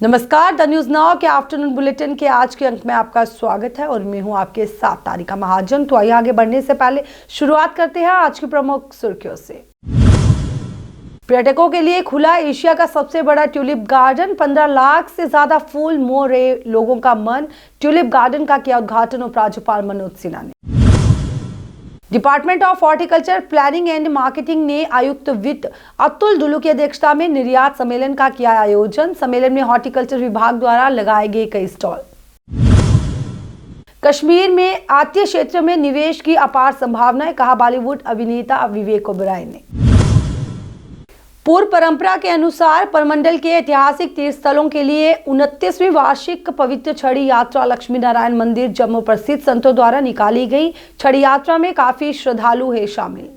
नमस्कार, the news now के afternoon bulletin के आज के अंक में आपका स्वागत है और मैं हूं आपके साथ तारिका महाजन। तो आइए आगे बढ़ने से पहले शुरुआत करते हैं आज की प्रमुख सुर्खियों से। पर्यटकों के लिए खुला एशिया का सबसे बड़ा ट्यूलिप गार्डन, 15 लाख से ज्यादा फूल मोह रहे लोगों का मन। ट्यूलिप गार्डन का किया उद्घाटन उपराज्यपाल मनोज सिन्हा ने। Department of horticulture planning and marketing ने आयुक्त वित्त अतुल डुल्लू की अध्यक्षता में निर्यात सम्मेलन का किया आयोजन। सम्मेलन में हॉर्टिकल्चर विभाग द्वारा लगाए गए कई स्टॉल। कश्मीर में आतिथ्य क्षेत्र में निवेश की अपार संभावनाएं, कहा बॉलीवुड अभिनेता विवेक ओबेरॉय ने। पूर्व परंपरा के अनुसार परमंडल के ऐतिहासिक तीर्थ स्थलों के लिए 29वीं वार्षिक पवित्र छड़ी यात्रा लक्ष्मी नारायण मंदिर जम्मू प्रसिद्ध संतों द्वारा निकाली गई। छड़ी यात्रा में काफी श्रद्धालु है शामिल।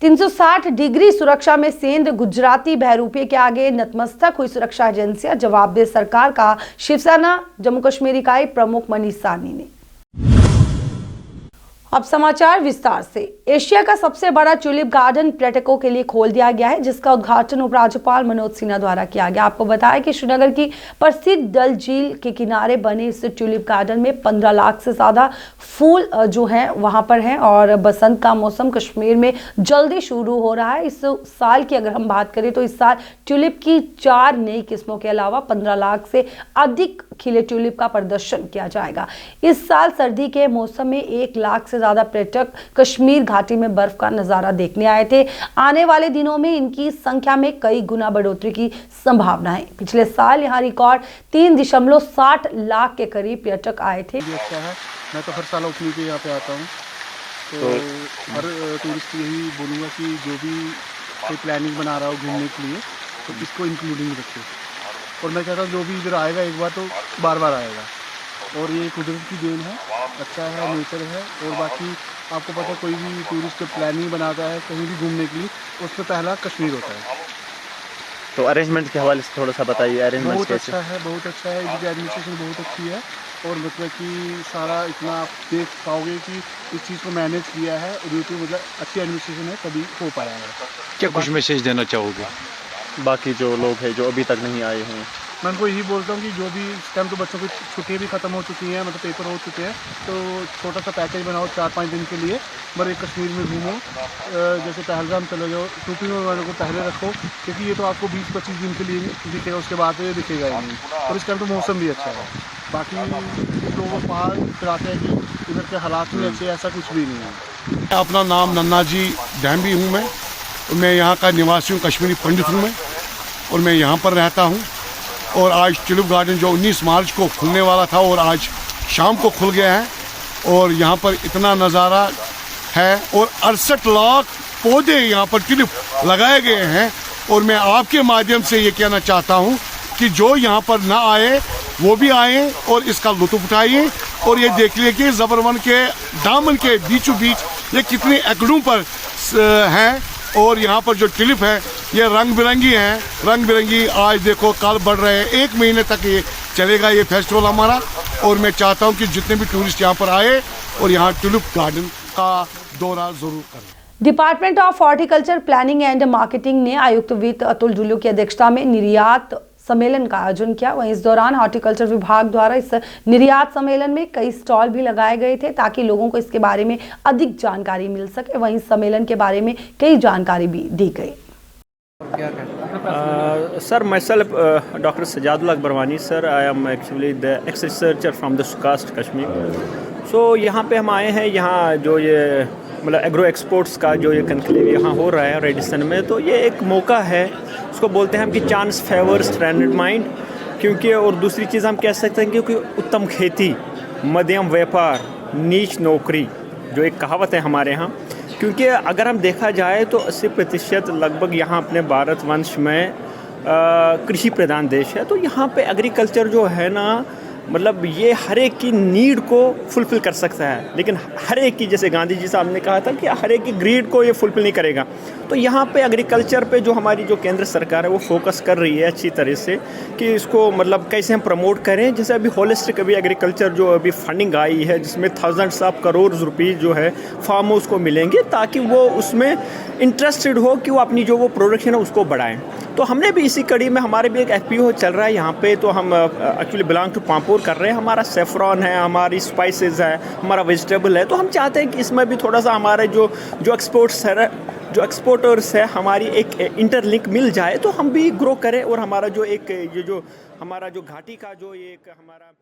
360 डिग्री सुरक्षा में सेंध, गुजराती बहरूपे के आगे नतमस्तक हुई सुरक्षा एजेंसियां, जवाब दे सरकार का शिवसेना जम्मू कश्मीर इकाई प्रमुख मनीष साहनी ने। अब समाचार विस्तार से। एशिया का सबसे बड़ा ट्यूलिप गार्डन पर्यटकों के लिए खोल दिया गया है, जिसका उद्घाटन उपराज्यपाल मनोज सिन्हा द्वारा किया गया। आपको बताया कि श्रीनगर की प्रसिद्ध डल झील के किनारे बने इस ट्यूलिप गार्डन में 15 लाख से ज्यादा फूल जो हैं वहां पर हैं और बसंत का मौसम कश्मीर में जल्दी शुरू हो रहा है। इस साल की अगर हम बात करें तो इस साल ट्यूलिप की 4 नई किस्मों के अलावा 15 लाख से अधिक खिले ट्यूलिप का प्रदर्शन किया जाएगा। इस साल सर्दी के मौसम में 1 लाख से ज्यादा पर्यटक कश्मीर घाटी में बर्फ का नजारा देखने आए थे। आने वाले दिनों में इनकी संख्या में कई गुना बढ़ोतरी की संभावना है। पिछले साल यहाँ रिकॉर्ड 3.60 लाख के करीब पर्यटक आए थे। अच्छा है, मैं तो हर साल ओपनिंग के यहाँ पे आता हूँ, तो हर टूरिस्ट को यही बोलूँगा कि जो भी कोई प्लानिंग बना रहा हो घूमने के लिए तो इसको इंक्लूडिंग रखे। और मैं कहता हूँ जो भी इधर आएगा एक बार तो बार बार आएगा। और ये कुदरत की देन है, अच्छा है, नेचर है। और बाकी आपको पता है कोई भी टूरिस्ट प्लानिंग बनाता है कहीं भी घूमने के लिए, उसमें पहला कश्मीर होता है। तो अरेंजमेंट के हवाले से थोड़ा सा बताइए। अरेंजमेंट बहुत अच्छा है, बहुत अच्छा है। इनकी एडमिनिस्ट्रेशन बहुत अच्छी है और मतलब कि सारा इतना आप देख पाओगे कि इस चीज़ को मैनेज किया है और यूट्यूब मतलब अच्छी एडमिनिस्ट्रेशन है, तभी हो पाया है। क्या कुछ मैसेज देना चाहोगे बाकी जो लोग हैं जो अभी तक नहीं आए हैं? मैं उनको यही बोलता हूँ कि जो भी इस टाइम तो बच्चों की छुट्टियाँ भी ख़त्म हो चुकी हैं, मतलब पेपर हो चुके हैं, तो छोटा सा पैकेज बनाओ 4-5 दिन के लिए, मगर कश्मीर में घूमो। जैसे पहलगाम चले जाओ, शूटिंग वालों को पहले रखो, क्योंकि ये तो आपको 20-25 दिन के लिए दिखेगा, उसके बाद तो ये दिखेगा ही नहीं। और इस टाइम तो मौसम भी अच्छा है। बाकी लोगों को पहाड़ चढ़ाते हैं कि इधर के हालात भी अच्छे, ऐसा कुछ भी नहीं है। अपना नाम नन्ना जी डैम्बी हूँ मैं यहाँ का निवासी हूँ, कश्मीरी पंडित हूँ मैं, और मैं यहाँ पर रहता हूँ। और आज ट्यूलिप गार्डन जो 19 मार्च को खुलने वाला था और आज शाम को खुल गया है और यहाँ पर इतना नज़ारा है और 68 लाख पौधे यहाँ पर ट्यूलिप लगाए गए हैं। और मैं आपके माध्यम से ये कहना चाहता हूँ कि जो यहाँ पर ना आए वो भी आए और इसका लुत्फ़ उठाइए और ये देख लिए कि ज़बरवन के दामन के बीचों बीच ये कितने एकड़ों पर हैं। और यहाँ पर जो ट्यूलिप है ये रंग बिरंगी है, रंग बिरंगी। आज देखो कल बढ़ रहे हैं, 1 महीने तक ये चलेगा ये फेस्टिवल हमारा। और मैं चाहता हूँ कि जितने भी टूरिस्ट यहाँ पर आए और यहाँ ट्यूलिप गार्डन का दौरा जरूर करें। Department of horticulture planning and marketing ने आयुक्त वित्त अतुल डुल्लू की अध्यक्षता में निर्यात सम्मेलन का आयोजन किया। वहीं इस दौरान हॉर्टिकल्चर विभाग द्वारा इस निर्यात सम्मेलन में कई स्टॉल भी लगाए गए थे ताकि लोगों को इसके बारे में अधिक जानकारी मिल सके। वहीं सम्मेलन के बारे में कई जानकारी भी दी गई। Sir, myself, Dr. Sajadullah Akbarwani, sir. I am actually the ex-researcher from the SUCAST Kashmir. So यहाँ पे हम आए हैं, यहाँ जो ये मतलब एग्रो एक्सपोर्ट्स का जो ये कनक्लेव यहाँ हो रहा है रेडिसन में, तो ये एक मौका है, उसको बोलते हैं हम कि चांस फेवर्स स्ट्रैंडेड माइंड। क्योंकि और दूसरी चीज़ हम कह सकते हैं क्योंकि उत्तम खेती, मध्यम व्यापार, नीच नौकरी, जो एक कहावत है हमारे यहाँ। क्योंकि अगर हम देखा जाए तो 80% लगभग यहाँ अपने भारतवर्ष में कृषि प्रधान देश है। तो यहाँ पे एग्रीकल्चर जो है ना, मतलब ये हर एक की नीड को फुलफ़िल कर सकता है, लेकिन हर एक की, जैसे गांधी जी साहब ने कहा था कि हर एक की ग्रीड को ये फुलफ़िल नहीं करेगा। तो यहाँ पे एग्रीकल्चर पे जो हमारी जो केंद्र सरकार है वो फोकस कर रही है अच्छी तरह से कि इसको मतलब कैसे हम प्रमोट करें। जैसे अभी होलिस्टिक अभी एग्रीकल्चर जो अभी फंडिंग आई है जिसमें थाउजेंड्स ऑफ करोड़ रुपीस जो है फार्मर्स को मिलेंगे ताकि वो उसमें इंटरेस्टेड हो कि वो अपनी जो वो प्रोडक्शन है उसको बढ़ाएं। तो हमने भी इसी कड़ी में हमारे भी एक FPO चल रहा है यहाँ पे, तो हम एक्चुअली बिलोंग टू पांपोर कर रहे हैं। हमारा सेफ्रॉन है, हमारी स्पाइसेस है, हमारा वेजिटेबल है, तो हम चाहते हैं कि इसमें भी थोड़ा सा हमारे जो एक्सपोर्टर्स है हमारी एक इंटरलिंक मिल जाए तो हम भी ग्रो करें और हमारा जो एक ये जो हमारा जो घाटी का जो एक हमारा।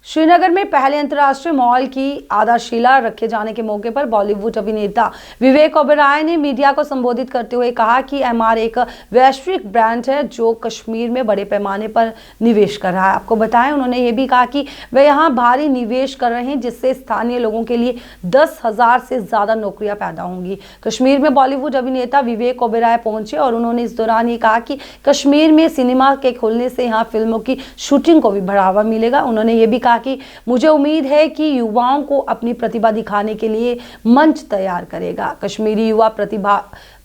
श्रीनगर में पहले अंतर्राष्ट्रीय मॉल की आधारशिला रखे जाने के मौके पर बॉलीवुड अभिनेता विवेक ओबेरॉय ने मीडिया को संबोधित करते हुए कहा कि एमआर एक वैश्विक ब्रांड है जो कश्मीर में बड़े पैमाने पर निवेश कर रहा है। आपको बताएं, उन्होंने ये भी कहा कि वे यहाँ भारी निवेश कर रहे हैं जिससे स्थानीय लोगों के लिए 10,000 से ज़्यादा नौकरियां पैदा होंगी। कश्मीर में बॉलीवुड अभिनेता विवेक ओबेरॉय पहुंचे और उन्होंने इस दौरान ये कहा कि कश्मीर में सिनेमा के खुलने से यहाँ फिल्मों की शूटिंग को भी बढ़ावा मिलेगा। उन्होंने ये भी कहा कि मुझे उम्मीद है कि युवाओं को अपनी प्रतिभा दिखाने के लिए मंच तैयार करेगा। कश्मीरी युवा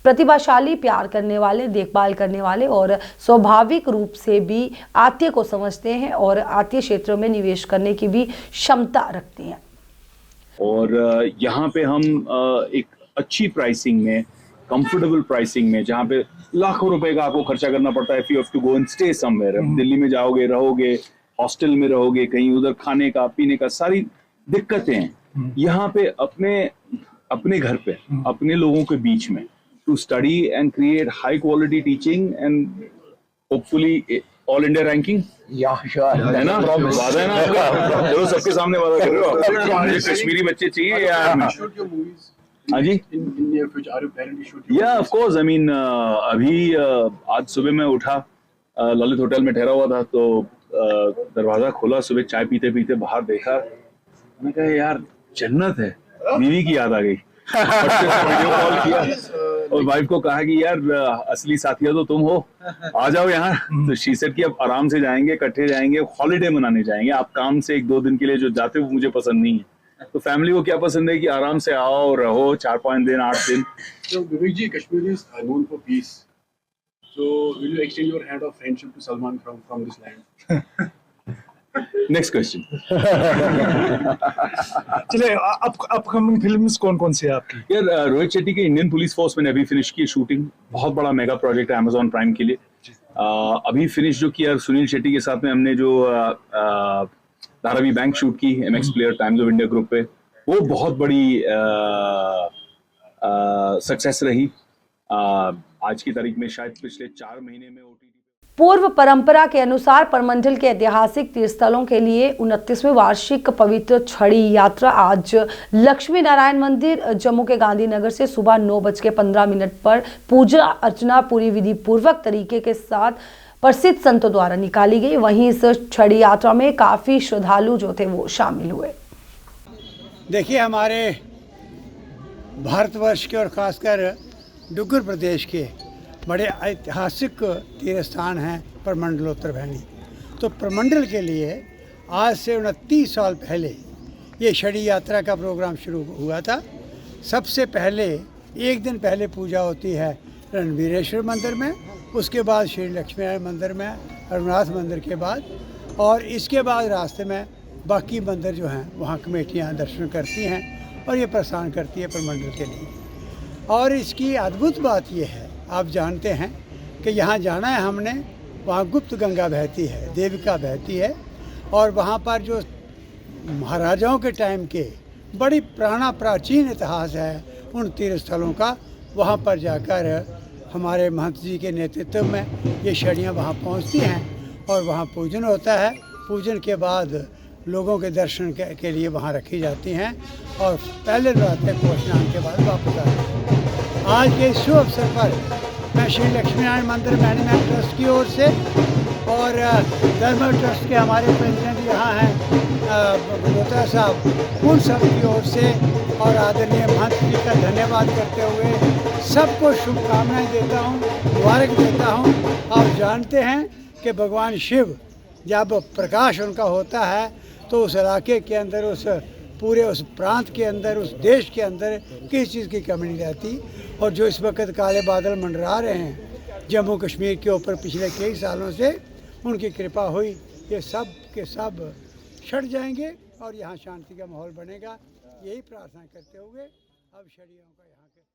प्रतिभाशाली, प्यार करने वाले, देखभाल करने वाले और स्वाभाविक रूप से भी आतिथ्य को समझते हैं और आतिथ्य क्षेत्रों में निवेश करने की भी क्षमता रखते हैं। और यहाँ पे हम एक अच्छी प्राइसिंग में, कंफर्टेबल प्राइसिंग में, जहाँ पे लाखों रुपए का आपको खर्चा करना पड़ता है, if you have to go and stay somewhere, Delhi में जाओगे, रहोगे, हॉस्टल में रहोगे, कहीं उधर खाने का पीने का सारी दिक्कतें हैं। यहाँ पे अपने घर पे अपने लोगों के बीच में to study and create high quality teaching and hopefully all India ranking है ना, वादा है ना, जो सबके सामने वादा कर रहे हो। कश्मीरी बच्चे चाहिए यार। हाँ जी, या ऑफ कोर्स, आई मीन अभी आज सुबह मैं उठा, ललित होटल में ठहरा हुआ था, तो दरवाजा खोला, सुबह चाय पीते पीते बाहर देखा, मैंने कहा यार जन्नत है, बीवी की याद आ गई। वीडियो कॉल किया और वाइफ को कहा कि यार असली साथिया तो तुम हो, आ जाओ यहाँ। तो शी सेड कि अब आराम से जाएंगे, इकट्ठे जाएंगे, हॉलीडे मनाने जाएंगे। आप काम से 1-2 दिन के लिए जो जाते हो मुझे पसंद नहीं है। तो फैमिली को क्या पसंद है कि आराम से आओ, रहो 4-5 दिन, 8 दिन। So Vivek ji, Kashmir is known for peace. So will you extend your hand of friendship to Salman from this land? Next question. चले, अपकमिंग फिल्म्स कौन सी है आपकी? यार रोहित शेट्टी के इंडियन पुलिस फोर्स मैंने अभी फिनिश की शूटिंग, बहुत बड़ा मेगा प्रोजेक्ट है अमेजॉन प्राइम के लिए। अभी फिनिश जो किया सुनील शेट्टी के साथ में हमने जो धारावी बैंक शूट की MX player times of India group पे, वो बहुत बड़ी सक्सेस रही। आज की तारीख में शायद पिछले 4 महीने में OTT। पूर्व परंपरा के अनुसार परमंडल के ऐतिहासिक तीर्थस्थलों के लिए 29वीं वार्षिक पवित्र छड़ी यात्रा आज लक्ष्मी नारायण मंदिर जम्मू के गांधीनगर से सुबह 9:15 पर पूजा अर्चना पूरी विधि पूर्वक तरीके के साथ प्रसिद्ध संतों द्वारा निकाली गई। वहीं इस छड़ी यात्रा में काफी श्रद्धालु जो थे वो शामिल हुए। देखिए, हमारे भारतवर्ष के और खासकर डुग्गर प्रदेश के बड़े ऐतिहासिक तीर्थ स्थान हैं परमंडलोत्तर भैनी। तो परमंडल के लिए आज से 29 साल पहले ये छड़ी यात्रा का प्रोग्राम शुरू हुआ था। सबसे पहले 1 दिन पहले पूजा होती है रणवीरेश्वर मंदिर में, उसके बाद श्री लक्ष्मी नारायण मंदिर में, रघुनाथ मंदिर के बाद, और इसके बाद रास्ते में बाकी मंदिर जो हैं वहाँ कमेटियाँ दर्शन करती हैं और ये प्रस्थान करती है परमंडल के लिए। और इसकी अद्भुत बात ये है, आप जानते हैं कि यहाँ जाना है हमने, वहाँ गुप्त गंगा बहती है, देविका बहती है, और वहाँ पर जो महाराजाओं के टाइम के बड़ी प्राचीन इतिहास है उन तीर्थ स्थलों का। वहाँ पर जाकर हमारे महंत जी के नेतृत्व में ये छड़ियाँ वहाँ पहुँचती हैं और वहाँ पूजन होता है। पूजन के बाद लोगों के दर्शन के लिए वहाँ रखी जाती हैं और पहले नवरात्रि को स्नान के बाद वापस आते हैं। आज के शुभ अवसर पर मैं श्री लक्ष्मी नारायण मंदिर मैनेजमेंट ट्रस्ट की ओर से और धर्म ट्रस्ट के हमारे प्रेसिडेंट यहाँ हैं बलोत्रा साहब, उन सब की ओर से और आदरणीय महंत जी का धन्यवाद करते हुए सबको शुभकामनाएं देता हूँ, मुबारक देता हूँ। आप जानते हैं कि भगवान शिव जब प्रकाश उनका होता है तो उस इलाके के अंदर, उस पूरे उस प्रांत के अंदर, उस देश के अंदर किसी चीज़ की कमी नहीं रहती। और जो इस वक्त काले बादल मंडरा रहे हैं जम्मू कश्मीर के ऊपर पिछले कई सालों से, उनकी कृपा हुई, ये सब के सब छट जाएंगे और यहाँ शांति का माहौल बनेगा। यही प्रार्थना करते हुए अब शरीरों का यहाँ के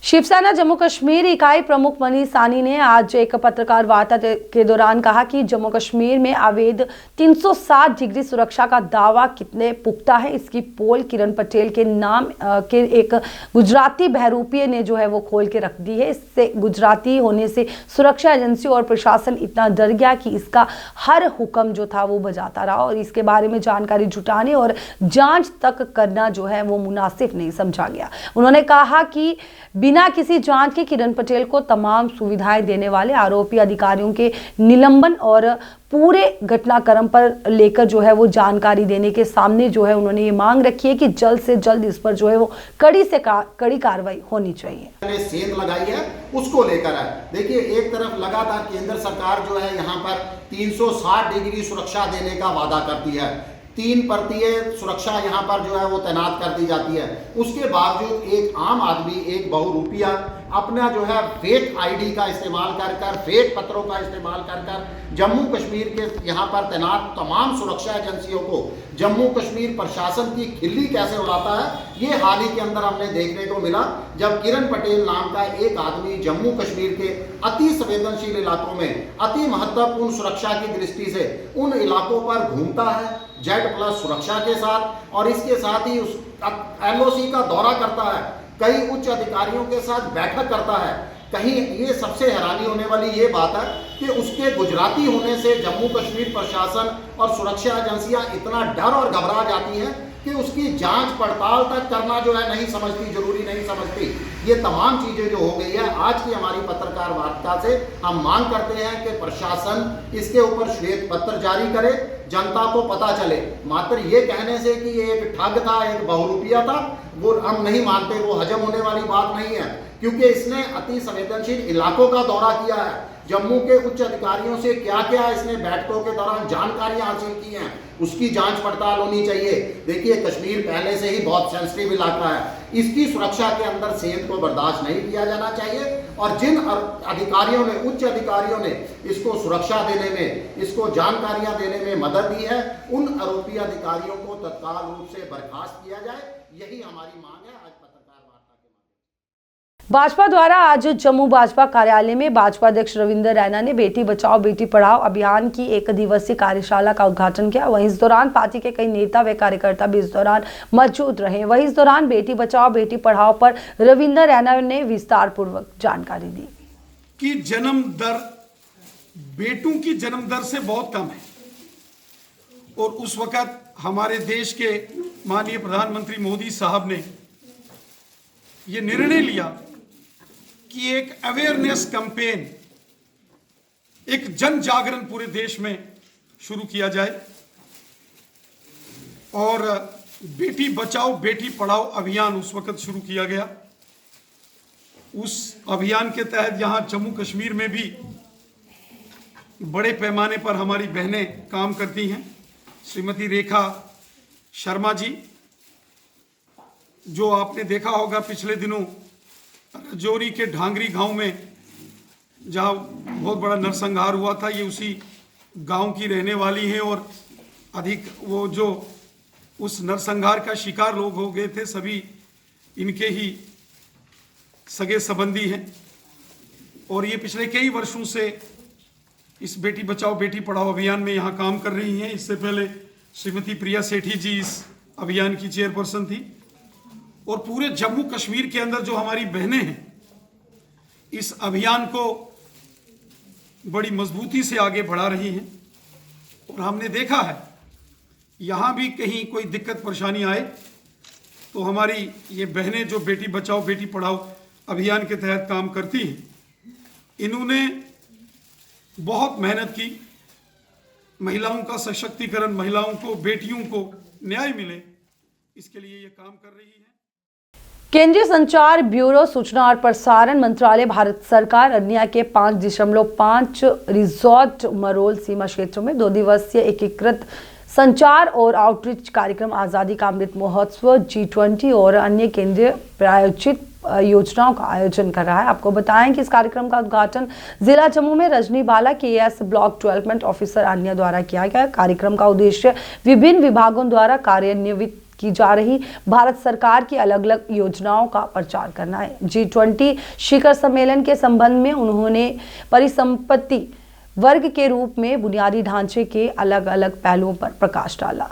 शिवसेना जम्मू कश्मीर इकाई प्रमुख मनीष सानी ने आज एक पत्रकार वार्ता के दौरान कहा कि जम्मू कश्मीर में अवैध 360 डिग्री सुरक्षा का दावा कितने पुख्ता है, इसकी पोल किरण पटेल के नाम के एक गुजराती बहरूपीय ने जो है वो खोल के रख दी है। इससे गुजराती होने से सुरक्षा एजेंसी और प्रशासन इतना डर गया कि इसका हर हुक्म जो था वो बजाता रहा और इसके बारे में जानकारी जुटाने और जांच तक करना जो है वो मुनासिब नहीं समझा गया। उन्होंने कहा कि बिना किसी जांच के किरण पटेल को तमाम सुविधाएं देने वाले आरोपी अधिकारियों के निलंबन और पूरे घटनाक्रम पर लेकर जो है वो जानकारी देने के सामने जो है उन्होंने ये मांग रखी है कि जल्द से जल्द इस पर जो है वो कड़ी कार्रवाई होनी चाहिए। सेंध लगाई है उसको लेकर है। देखिए, एक तरफ लगातार केंद्र सरकार जो है यहाँ पर 360 डिग्री सुरक्षा देने का वादा करती है, 3 परतीय सुरक्षा यहाँ पर जो है वो तैनात कर दी जाती है। उसके बावजूद एक आम आदमी, एक बहुरूपिया अपना जो है फेक आईडी का इस्तेमाल कर फेक पत्रों का इस्तेमाल कर जम्मू कश्मीर के यहाँ पर तैनात तमाम सुरक्षा एजेंसियों को जम्मू कश्मीर प्रशासन की खिल्ली कैसे उड़ाता है, ये हाल ही के अंदर हमने देखने को मिला जब किरण पटेल नाम का एक आदमी जम्मू कश्मीर के अति संवेदनशील इलाकों में अति महत्वपूर्ण सुरक्षा की दृष्टि से उन इलाकों पर घूमता है Z+ सुरक्षा के साथ, और इसके साथ ही उस LOC का दौरा करता है, कई उच्च अधिकारियों के साथ बैठक करता है। कहीं ये सबसे हैरानी होने वाली ये बात है कि उसके गुजराती होने से जम्मू कश्मीर प्रशासन और सुरक्षा एजेंसियां इतना डर और घबरा जाती हैं कि उसकी जांच पड़ताल तक करना जो है नहीं समझती, जरूरी नहीं समझती। ये तमाम चीजें जो हो गई है, आज की हमारी पत्रकार वार्ता से हम मांग करते हैं कि प्रशासन इसके ऊपर श्वेत पत्र जारी करे, जनता को पता चले। मात्र ये कहने से कि ये एक ठग था, एक बहुरूपिया था, वो हम नहीं मानते, वो हजम होने वाली बात नहीं है, क्योंकि इसने अति संवेदनशील इलाकों का दौरा किया है। जम्मू के उच्च अधिकारियों से क्या क्या इसने बैठकों के दौरान जानकारियां हासिल की हैं, उसकी जांच पड़ताल होनी चाहिए। देखिए, कश्मीर पहले से ही बहुत सेंसिटिव इलाका है, इसकी सुरक्षा के अंदर सेंध को बर्दाश्त नहीं किया जाना चाहिए। और जिन अधिकारियों ने, उच्च अधिकारियों ने इसको सुरक्षा देने में, इसको जानकारियां देने में मदद दी है, उन आरोपी अधिकारियों को तत्काल रूप से बर्खास्त किया जाए, यही हमारी मांग है। आज पत्रकार वार्ता के भाजपा द्वारा आज जम्मू भाजपा कार्यालय में भाजपा अध्यक्ष रविंदर रैना ने बेटी बचाओ बेटी पढ़ाओ अभियान की 1 दिवसीय कार्यशाला का उद्घाटन किया। वहीं इस दौरान पार्टी के कई नेता व कार्यकर्ता भी इस दौरान मौजूद रहे। वहीं इस दौरान बेटी बचाओ बेटी पढ़ाओ पर रविंदर रैना ने विस्तार पूर्वक जानकारी दी कि जन्म दर बेटों की जन्म दर से बहुत कम है, और उस वक्त हमारे देश के माननीय प्रधानमंत्री मोदी साहब ने ये निर्णय लिया कि एक अवेयरनेस कैंपेन, एक जन जागरण पूरे देश में शुरू किया जाए और बेटी बचाओ बेटी पढ़ाओ अभियान उस वक्त शुरू किया गया। उस अभियान के तहत यहाँ जम्मू कश्मीर में भी बड़े पैमाने पर हमारी बहनें काम करती हैं। श्रीमती रेखा शर्मा जी, जो आपने देखा होगा पिछले दिनों रजौरी के ढांगरी गांव में जहां बहुत बड़ा नरसंहार हुआ था, ये उसी गांव की रहने वाली हैं और अधिक वो जो उस नरसंहार का शिकार लोग हो गए थे सभी इनके ही सगे संबंधी हैं, और ये पिछले कई वर्षों से इस बेटी बचाओ बेटी पढ़ाओ अभियान में यहाँ काम कर रही हैं। इससे पहले श्रीमती प्रिया सेठी जी इस अभियान की चेयरपर्सन थी, और पूरे जम्मू कश्मीर के अंदर जो हमारी बहनें हैं इस अभियान को बड़ी मजबूती से आगे बढ़ा रही हैं। और हमने देखा है यहाँ भी कहीं कोई दिक्कत परेशानी आए तो हमारी ये बहनें जो बेटी बचाओ बेटी पढ़ाओ अभियान के तहत काम करती हैं, इन्होंने बहुत मेहनत की, महिलाओं का सशक्तिकरण, महिलाओं को, बेटियों को न्याय मिले, इसके लिए ये काम कर रही है। केंद्रीय संचार ब्यूरो, सूचना और प्रसारण मंत्रालय, भारत सरकार अन्य के 5.5 रिजॉर्ट मरोल सीमा क्षेत्रों में 2 दिवसीय एकीकृत संचार और आउटरीच कार्यक्रम आज़ादी का अमृत महोत्सव G20 और अन्य केंद्रीय प्रायोजित योजनाओं का आयोजन कर रहा है। आपको बताएं कि इस कार्यक्रम का उद्घाटन जिला जम्मू में रजनी बाला KS ब्लॉक डेवलपमेंट ऑफिसर अन्य द्वारा किया गया। कार्यक्रम का उद्देश्य विभिन्न विभागों द्वारा कार्यान्वित की जा रही भारत सरकार की अलग अलग योजनाओं का प्रचार करना है। G20 शिखर सम्मेलन के संबंध में उन्होंने परिसंपत्ति वर्ग के रूप में बुनियादी ढांचे के अलग अलग पहलुओं पर प्रकाश डाला।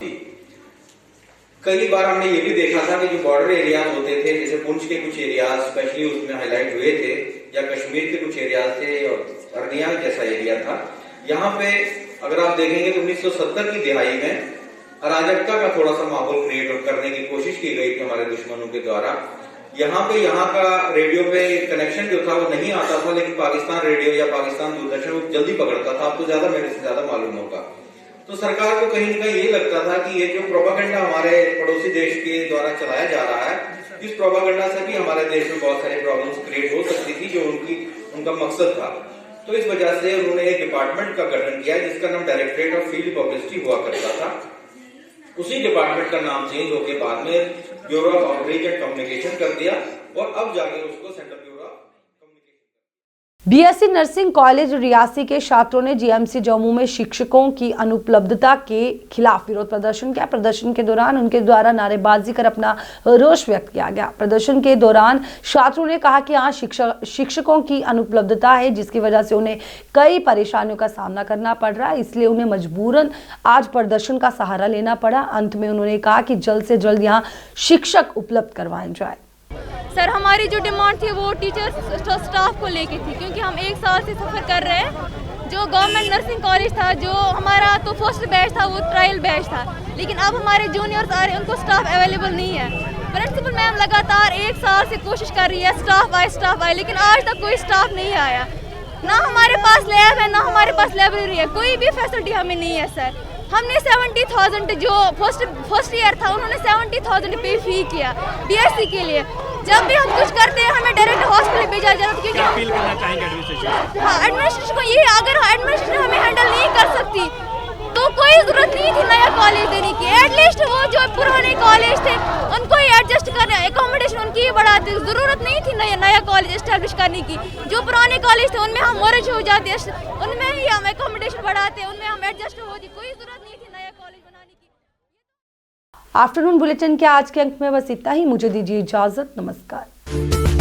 कई बार हमने ये भी देखा था कि जो बॉर्डर एरियाज होते थे, जैसे पुंछ के कुछ एरियाज स्पेशली उसमें हाईलाइट हुए थे, या कश्मीर के कुछ एरियाज थे और अरनिया जैसा एरिया था। यहाँ पे अगर आप देखेंगे तो 1970 की दिहाई में अराजकता का थोड़ा सा माहौल क्रिएट करने की कोशिश की गई थी हमारे दुश्मनों के द्वारा। यहाँ का रेडियो पे कनेक्शन जो था वो नहीं आता था, लेकिन पाकिस्तान रेडियो या पाकिस्तान दूरदर्शन वो जल्दी पकड़ता था। आपको ज्यादा मेरे से ज्यादा मालूम होगा। तो सरकार को कहीं ना कहीं ये लगता था कि ये जो प्रोपागेंडा हमारे पड़ोसी देश के द्वारा चलाया जा रहा है, इस प्रोपागेंडा से भी हमारे देश में बहुत सारी प्रॉब्लम्स क्रिएट हो सकती थी, जो उनका मकसद था। तो इस वजह से उन्होंने एक डिपार्टमेंट का गठन किया जिसका नाम डायरेक्टरेट ऑफ फील्ड पब्लिसिटी हुआ करता था। उसी डिपार्टमेंट का नाम चेंज होकर बाद में bureau of outreach and communication कर दिया और अब जाके उसको central bureau BSc nursing college Reasi के छात्रों ने GMC जम्मू में शिक्षकों की अनुपलब्धता के खिलाफ विरोध प्रदर्शन किया। प्रदर्शन के दौरान उनके द्वारा नारेबाजी कर अपना रोष व्यक्त किया गया। प्रदर्शन के दौरान छात्रों ने कहा कि यहाँ शिक्षकों की अनुपलब्धता है, जिसकी वजह से उन्हें कई परेशानियों का सामना करना पड़ रहा है, इसलिए उन्हें मजबूरन आज प्रदर्शन का सहारा लेना पड़ा। अंत में उन्होंने कहा कि जल्द से जल्द यहाँ शिक्षक उपलब्ध करवाए जाए। सर, हमारी जो डिमांड थी वो टीचर्स स्टाफ को लेके थी, क्योंकि हम 1 साल से सफ़र कर रहे हैं। जो गवर्नमेंट नर्सिंग कॉलेज था, जो हमारा तो फर्स्ट बैच था, वो ट्रायल बैच था, लेकिन अब हमारे जूनियर्स आ रहे हैं, उनको स्टाफ अवेलेबल नहीं है। प्रिंसिपल मैम लगातार 1 साल से कोशिश कर रही है स्टाफ आए, लेकिन आज तक कोई स्टाफ नहीं आया। ना हमारे पास लैब है, ना हमारे पास लाइब्रेरी है, कोई भी फैसिलिटी हमें नहीं है। सर, हमने 70,000 जो फर्स्ट ईयर था, उन्होंने 70,000 पे फी किया BSc के लिए। जब भी हम कुछ करते हैं हमें डायरेक्ट हॉस्पिटल भेजा जाता है, क्योंकि अपील करना चाहेंगे एडमिनिस्ट्रेशन। हाँ, एडमिनिस्ट्रेशन को ये, अगर एडमिनिस्ट्रेशन हमें हैंडल नहीं कर सकती तो कोई जरूरत नहीं थी नया कॉलेज देने की। एटलीस्ट वो जो पुराने कॉलेज थे उनको ही एडजस्ट करने, एकोमोडेशन उनकी ही बढ़ाते, जरूरत नहीं थी नया कॉलेज एस्टैब्लिश करने की। जो पुराने कॉलेज थे उनमें हम मर्ज हो जाते, उनमें ही हम एकोमोडेशन बढ़ाते, उनमें हम एडजस्ट होती, कोई जरूरत नहीं थी नया कॉलेज बनाने की। आफ्टरनून बुलेटिन के आज के अंक में बस इतना ही। मुझे दीजिए इजाजत। नमस्कार।